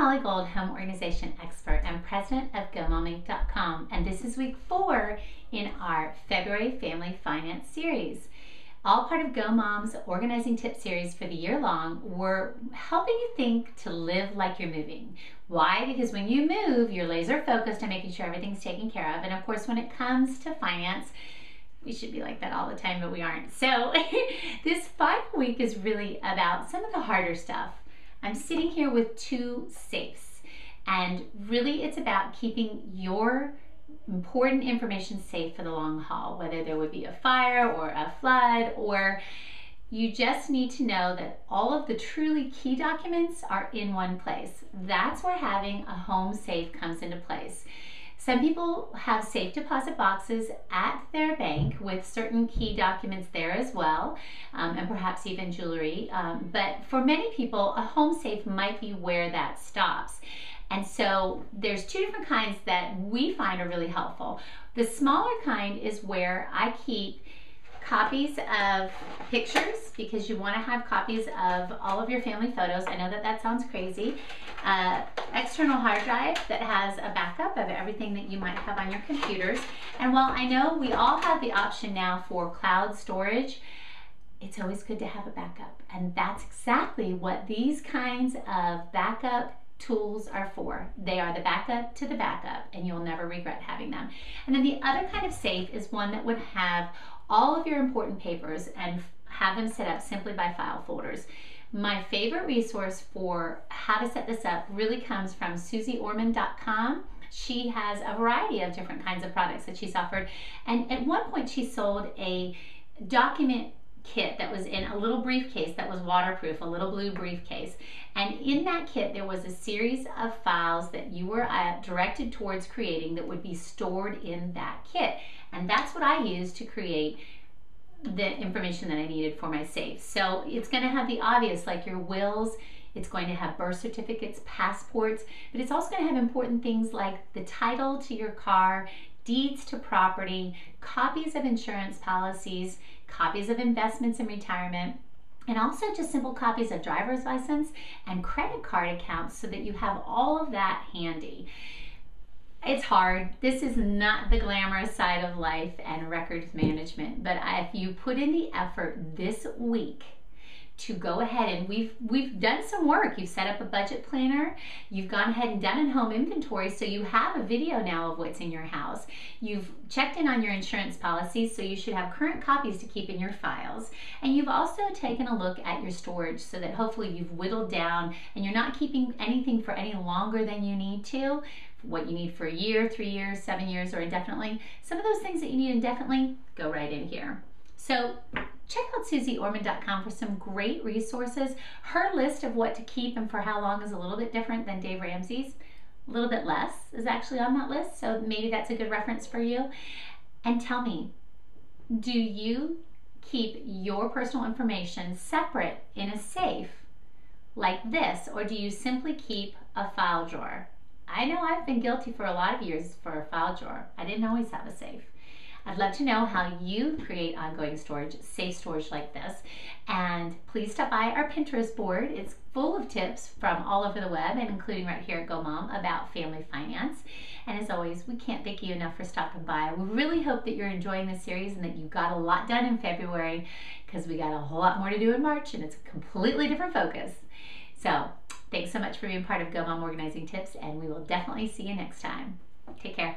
Molly Gold, home organization expert and president of GoMomming.com, and this is week 4 in our February Family Finance series. All part of Go Mom's organizing tip series for the year long. We're helping you think to live like you're moving. Why? Because when you move, you're laser focused on making sure everything's taken care of. And of course, when it comes to finance, we should be like that all the time, but we aren't. So this final week is really about some of the harder stuff. I'm sitting here with 2 safes, and really it's about keeping your important information safe for the long haul, whether there would be a fire or a flood, or you just need to know that all of the truly key documents are in one place. That's where having a home safe comes into place. Some people have safe deposit boxes at their bank with certain key documents there as well, and perhaps even jewelry. But for many people, a home safe might be where that stops. And so there's 2 different kinds that we find are really helpful. The smaller kind is where I keep copies of pictures, because you want to have copies of all of your family photos. I know that that sounds crazy. External hard drive that has a backup of everything that you might have on your computers. And while I know we all have the option now for cloud storage, it's always good to have a backup. And that's exactly what these kinds of backup tools are for. They are the backup to the backup, and you'll never regret having them. And then the other kind of safe is one that would have all of your important papers and have them set up simply by file folders. My favorite resource for how to set this up really comes from SusieOrman.com. She has a variety of different kinds of products that she's offered, and at one point she sold a document kit that was in a little briefcase that was waterproof, a little blue briefcase. And in that kit there was a series of files that you were directed towards creating that would be stored in that kit. And that's what I used to create the information that I needed for my safe. So it's going to have the obvious, like your wills, it's going to have birth certificates, passports, but it's also going to have important things like the title to your car, deeds to property, copies of insurance policies, copies of investments in retirement, and also just simple copies of driver's license and credit card accounts so that you have all of that handy. It's hard. This is not the glamorous side of life and records management, but if you put in the effort this week to go ahead, and we've done some work. You've set up a budget planner, you've gone ahead and done a home inventory, so you have a video now of what's in your house. You've checked in on your insurance policies, so you should have current copies to keep in your files. And you've also taken a look at your storage so that hopefully you've whittled down and you're not keeping anything for any longer than you need to. What you need for a year, 3 years, 7 years, or indefinitely. Some of those things that you need indefinitely go right in here. So check out SusieOrman.com for some great resources. Her list of what to keep and for how long is a little bit different than Dave Ramsey's. A little bit less is actually on that list, so maybe that's a good reference for you. And tell me, do you keep your personal information separate in a safe like this, or do you simply keep a file drawer? I know I've been guilty for a lot of years for a file drawer. I didn't always have a safe. I'd love to know how you create ongoing storage, safe storage like this. And please stop by our Pinterest board. It's full of tips from all over the web, and including right here at Go Mom, about family finance. And as always, we can't thank you enough for stopping by. We really hope that you're enjoying this series and that you got a lot done in February, because we got a whole lot more to do in March, and it's a completely different focus. So thanks so much for being part of Go Mom Organizing Tips, and we will definitely see you next time. Take care.